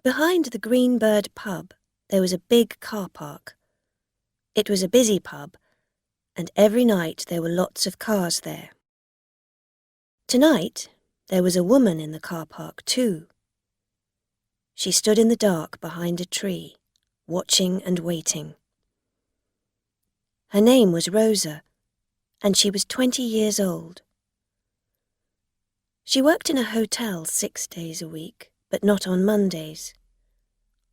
Behind the Green Bird pub, there was a big car park. It was a busy pub, and every night there were lots of cars there. Tonight, there was a woman in the car park too. She stood in the dark behind a tree, watching and waiting. Her name was Rosa, and she was 20 years old. She worked in a hotel 6 days a week, but not on Mondays.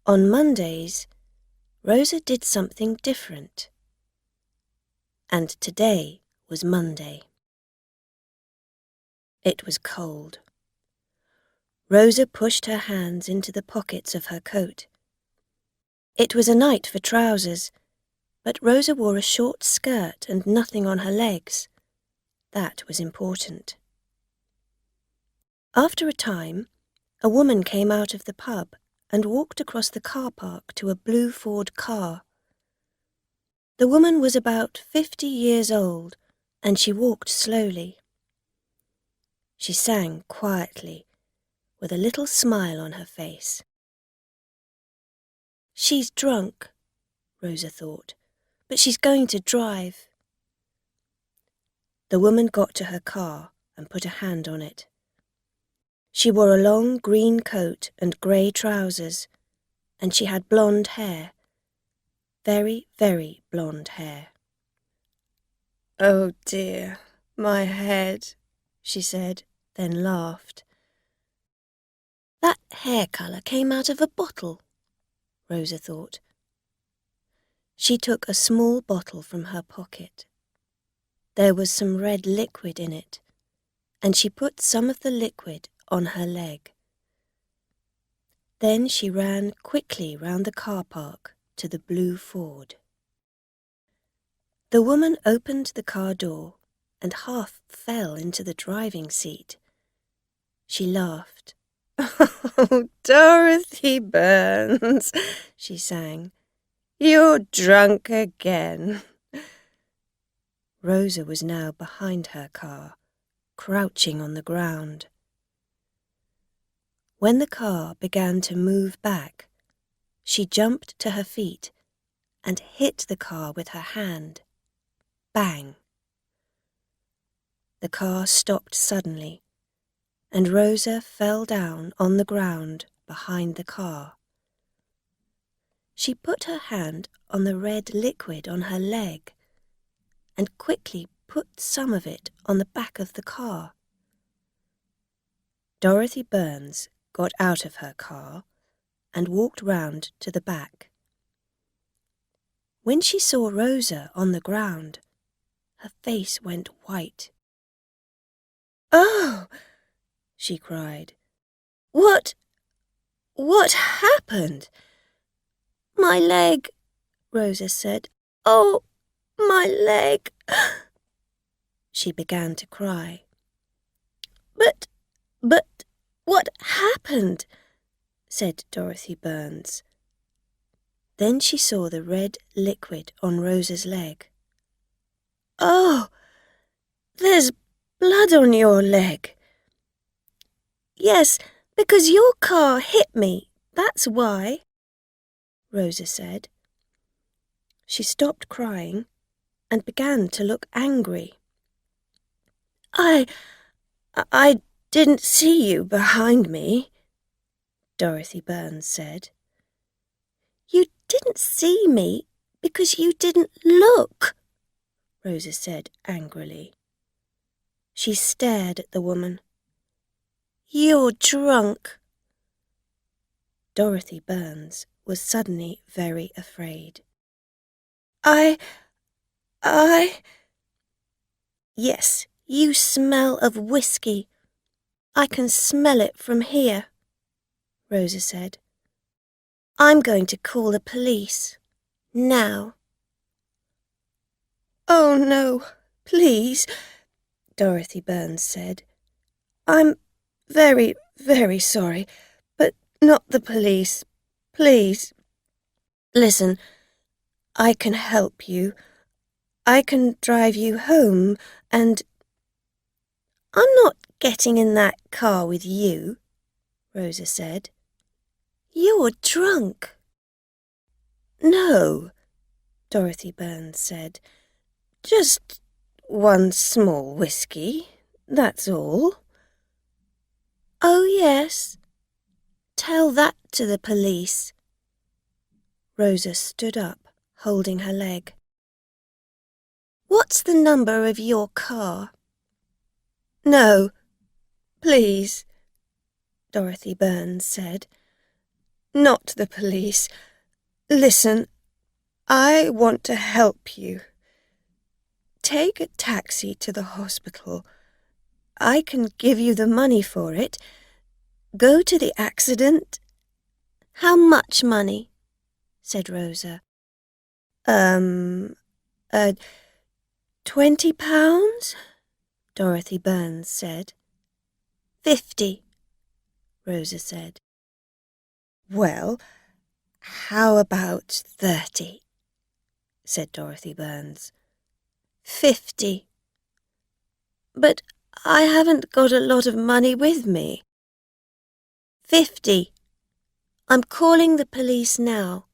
On Mondays, Rosa did something different. And today was Monday. It was cold. Rosa pushed her hands into the pockets of her coat. It was a night for trousers, but Rosa wore a short skirt and nothing on her legs. That was important. After a time, a woman came out of the pub and walked across the car park to a blue Ford car. The woman was about 50 years old, and she walked slowly. She sang quietly, with a little smile on her face. She's drunk, Rosa thought, but she's going to drive. The woman got to her car and put a hand on it. She wore a long green coat and grey trousers, and she had blonde hair. Very, very blonde hair. "Oh dear, my head," she said, then laughed. That hair colour came out of a bottle, Rosa thought. She took a small bottle from her pocket. There was some red liquid in it, and she put some of the liquid on her leg. Then she ran quickly round the car park to the blue Ford. The woman opened the car door and half fell into the driving seat. She laughed. "Oh, Dorothy Burns," she sang. "You're drunk again." Rosa was now behind her car, crouching on the ground. When the car began to move back, she jumped to her feet and hit the car with her hand. Bang! The car stopped suddenly, and Rosa fell down on the ground behind the car. She put her hand on the red liquid on her leg and quickly put some of it on the back of the car. Dorothy Burns got out of her car and walked round to the back. When she saw Rosa on the ground, her face went white. "Oh!" she cried. What happened?" "My leg," Rosa said. "Oh, my leg." She began to cry. But what happened?" said Dorothy Burns. Then she saw the red liquid on Rosa's leg. "Oh, there's blood on your leg." "Yes, because your car hit me, that's why," Rosa said. She stopped crying and began to look angry. I didn't see you behind me," Dorothy Burns said. "You didn't see me because you didn't look," Rosa said angrily. She stared at the woman. "You're drunk." Dorothy Burns was suddenly very afraid. I... "Yes, you smell of whiskey. I can smell it from here," Rosa said. "I'm going to call the police. Now." "Oh, no, please," Dorothy Burns said. "I'm very, very sorry, but not the police. Please. Listen, I can help you. I can drive you home, and—" "I'm not getting in that car with you," Rosa said. You're drunk. No, Dorothy Burns said. Just one small whiskey, that's all. Oh, yes. Tell that to the police. Rosa stood up, holding her leg. What's the number of your car? No, please, Dorothy Burns said. Not the police. Listen, I want to help you. Take a taxi to the hospital. I can give you the money for it. Go to the accident. How much money? Said Rosa. £20, Dorothy Burns said. 50, Rosa said. Well, how about 30, said Dorothy Burns. 50. But I haven't got a lot of money with me. 50. I'm calling the police now.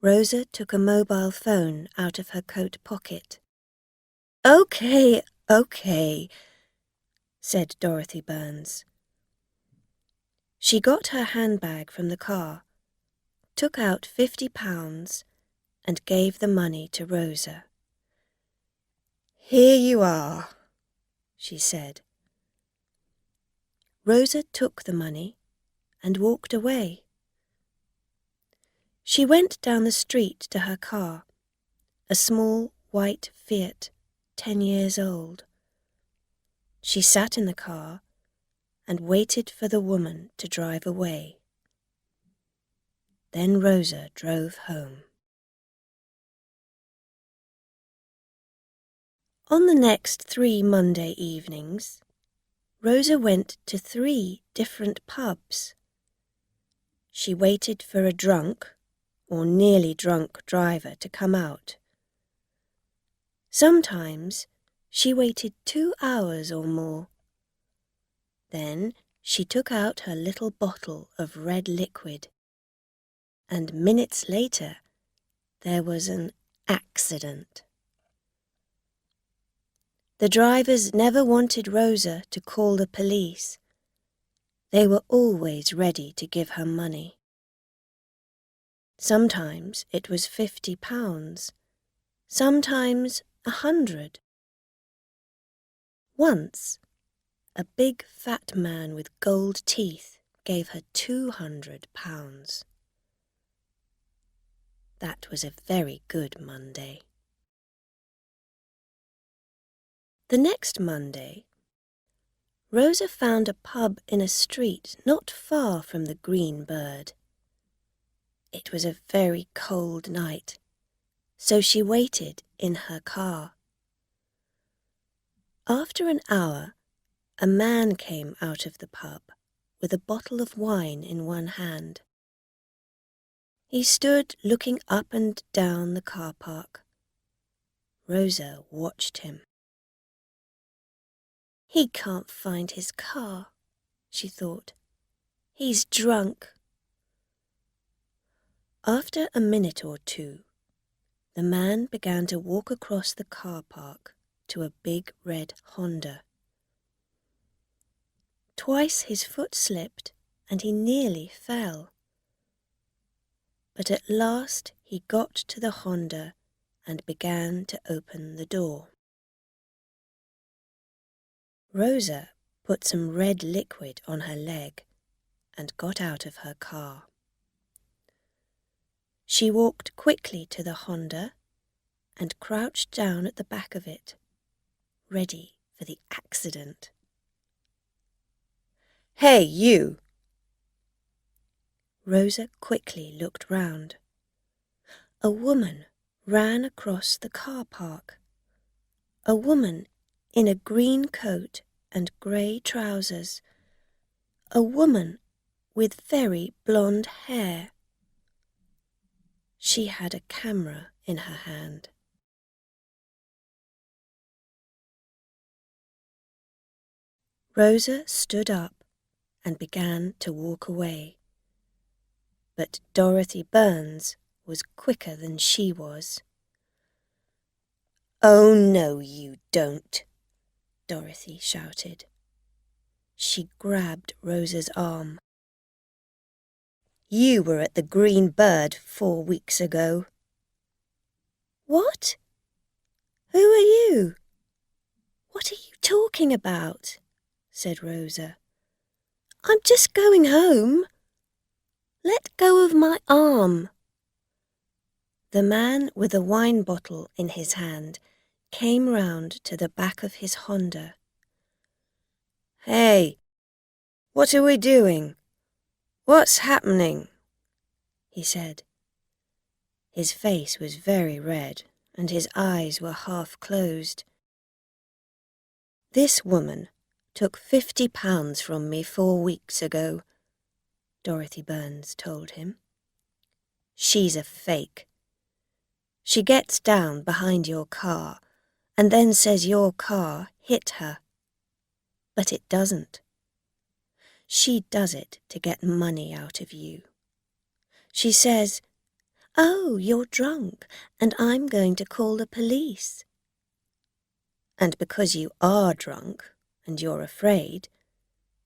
Rosa took a mobile phone out of her coat pocket. Okay, said Dorothy Burns. She got her handbag from the car, took out £50 and gave the money to Rosa. Here you are, she said. Rosa took the money and walked away. She went down the street to her car, a small white Fiat, 10 years old. She sat in the car and waited for the woman to drive away. Then Rosa drove home. On the next 3 Monday evenings, Rosa went to 3 different pubs. She waited for a drunk or nearly drunk driver to come out. Sometimes she waited 2 hours or more. Then she took out her little bottle of red liquid, and minutes later there was an accident. The drivers never wanted Rosa to call the police. They were always ready to give her money. Sometimes it was £50, sometimes 100. Once, a big fat man with gold teeth gave her £200. That was a very good Monday. The next Monday, Rosa found a pub in a street not far from the Green Bird. It was a very cold night, so she waited in her car. After an hour, a man came out of the pub with a bottle of wine in one hand. He stood looking up and down the car park. Rosa watched him. He can't find his car, she thought. He's drunk. After a minute or two, the man began to walk across the car park to a big red Honda. Twice his foot slipped and he nearly fell. But at last he got to the Honda and began to open the door. Rosa put some red liquid on her leg and got out of her car. She walked quickly to the Honda and crouched down at the back of it, ready for the accident. Hey, you! Rosa quickly looked round. A woman ran across the car park. A woman in a green coat and grey trousers. A woman with very blonde hair. She had a camera in her hand. Rosa stood up and began to walk away. But Dorothy Burns was quicker than she was. "Oh, no, you don't," Dorothy shouted. She grabbed Rosa's arm. "You were at the Green Bird 4 weeks ago." "What? Who are you? What are you talking about?" said Rosa. "I'm just going home. Let go of my arm." The man with a wine bottle in his hand came round to the back of his Honda. "Hey, what are we doing? What's happening?" he said. His face was very red and his eyes were half closed. "This woman took £50 from me 4 weeks ago," Dorothy Burns told him. "She's a fake. She gets down behind your car and then says your car hit her. But it doesn't. She does it to get money out of you. She says, 'Oh, you're drunk and I'm going to call the police.' And because you are drunk and you're afraid,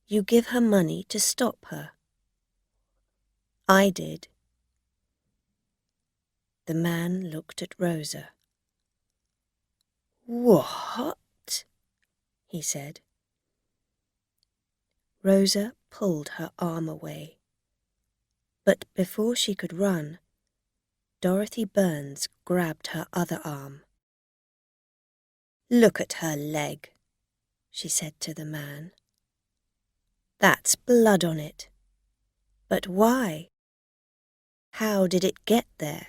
you give her money to stop her. I did." The man looked at Rosa. "What?" he said. Rosa pulled her arm away. But before she could run, Dorothy Burns grabbed her other arm. "Look at her leg," she said to the man. "That's blood on it. But why? How did it get there?"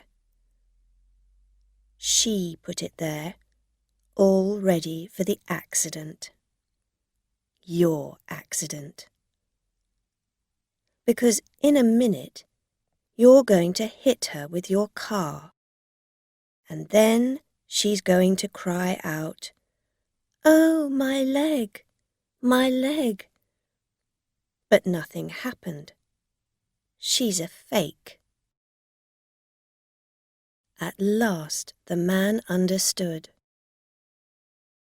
"She put it there, all ready for the accident. Your accident. Because in a minute, you're going to hit her with your car. And then she's going to cry out, 'Oh, my leg, my leg.' But nothing happened. She's a fake." At last the man understood.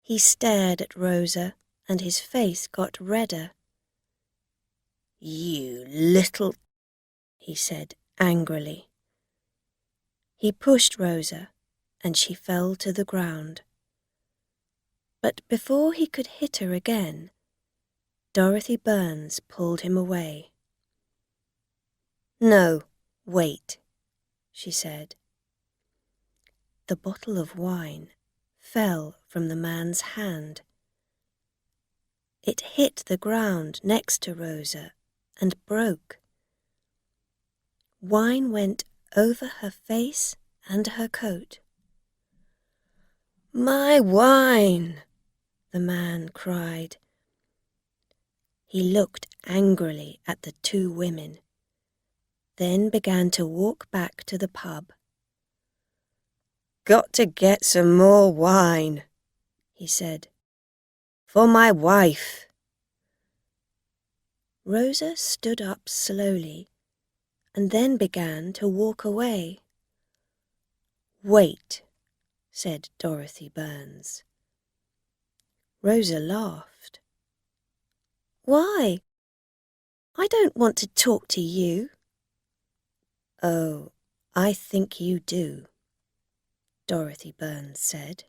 He stared at Rosa and his face got redder. "You little," he said angrily. He pushed Rosa and she fell to the ground. But before he could hit her again, Dorothy Burns pulled him away. "No, wait," she said. The bottle of wine fell from the man's hand. It hit the ground next to Rosa and broke. Wine went over her face and her coat. "My wine!" the man cried. He looked angrily at the 2 women, then began to walk back to the pub. "Got to get some more wine," he said. "For my wife." Rosa stood up slowly and then began to walk away. "Wait," said Dorothy Burns. Rosa laughed. "Why? I don't want to talk to you." "Oh, I think you do," Dorothy Burns said.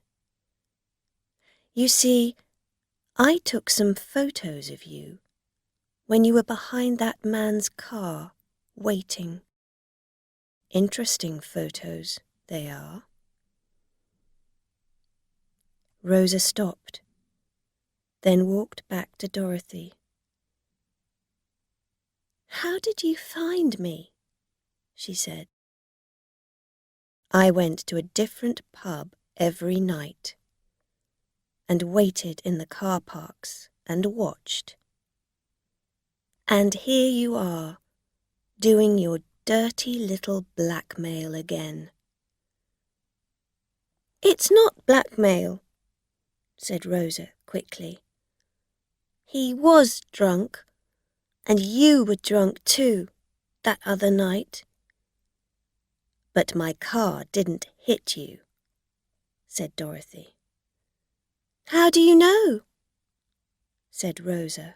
"You see, I took some photos of you when you were behind that man's car, waiting. Interesting photos they are." Rosa stopped, then walked back to Dorothy. "How did you find me?" she said. "I went to a different pub every night and waited in the car parks and watched. And here you are, doing your dirty little blackmail again." "It's not blackmail," said Rosa quickly. "He was drunk, and you were drunk too, that other night. "But my car didn't hit you," said Dorothy. "How do you know?" said Rosa.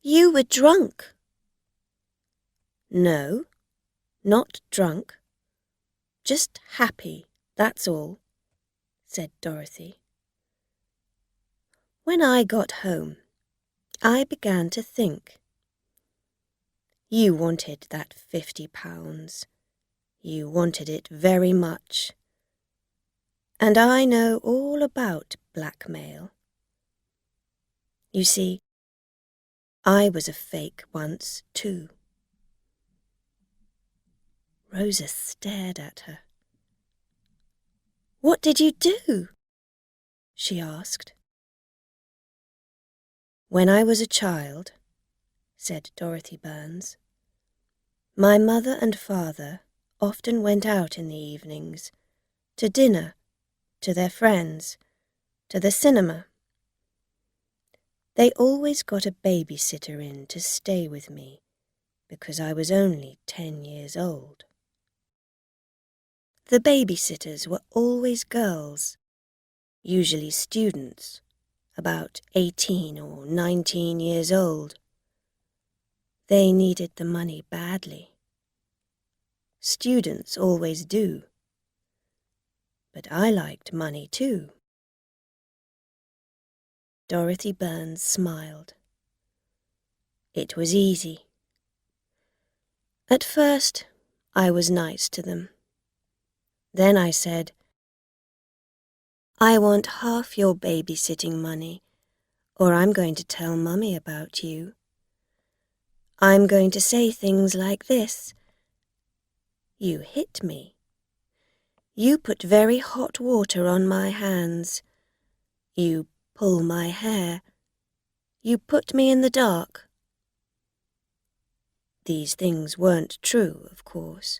"You were drunk." "No, not drunk. Just happy, that's all," said Dorothy. "When I got home, I began to think. You wanted that £50. You wanted it very much. And I know all about blackmail. You see, I was a fake once, too." Rosa stared at her. "What did you do?" she asked. "When I was a child," said Dorothy Burns, "my mother and father often went out in the evenings, to dinner, to their friends, to the cinema. They always got a babysitter in to stay with me, because I was only 10 years old. The babysitters were always girls, usually students, about 18 or 19 years old. They needed the money badly. Students always do. But I liked money too." Dorothy Burns smiled. "It was easy. At first, I was nice to them. Then I said, 'I want half your babysitting money, or I'm going to tell Mummy about you. I'm going to say things like this: You hit me. You put very hot water on my hands. You pull my hair. You put me in the dark.' These things weren't true, of course.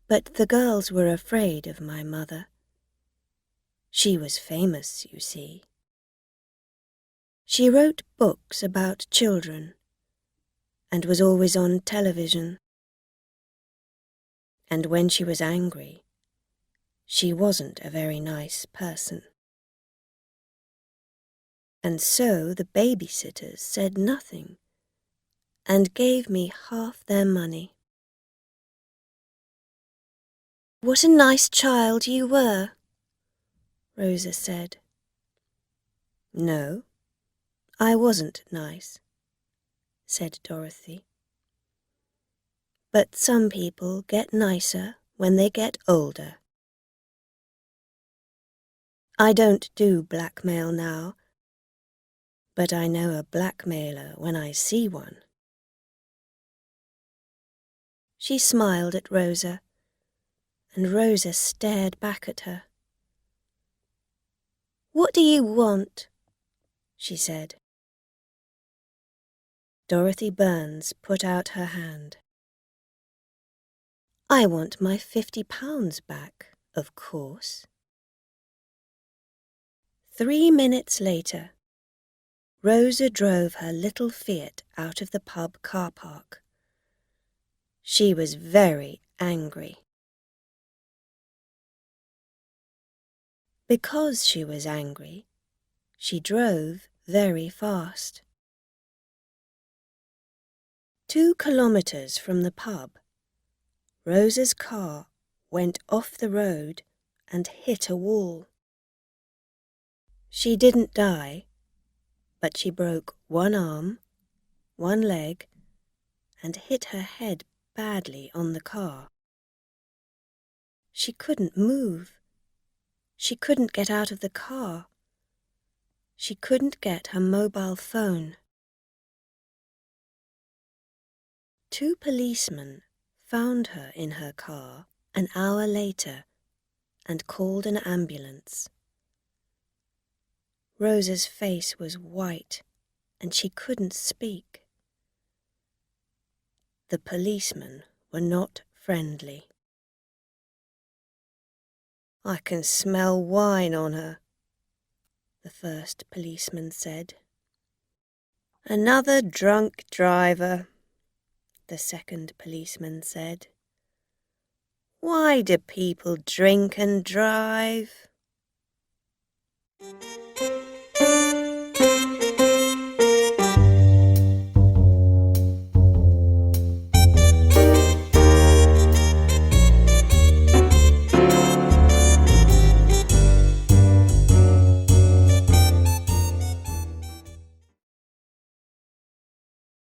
But the girls were afraid of my mother. She was famous, you see. She wrote books about children and was always on television. And when she was angry, she wasn't a very nice person. And so the babysitters said nothing and gave me half their money." "What a nice child you were," Rosa said. "No, I wasn't nice," said Dorothy. "But some people get nicer when they get older. I don't do blackmail now, but I know a blackmailer when I see one." She smiled at Rosa, and Rosa stared back at her. "What do you want?" she said. Dorothy Burns put out her hand. "I want my £50 back, of course." 3 minutes later, Rosa drove her little Fiat out of the pub car park. She was very angry. Because she was angry, she drove very fast. 2 kilometers from the pub, Rosa's car went off the road and hit a wall. She didn't die, but she broke one arm, one leg, and hit her head badly on the car. She couldn't move. She couldn't get out of the car. She couldn't get her mobile phone. 2 policemen found her in her car an hour later and called an ambulance. Rosa's face was white and she couldn't speak. The policemen were not friendly. "I can smell wine on her," the first policeman said. "Another drunk driver," the second policeman said. Why do people drink and drive?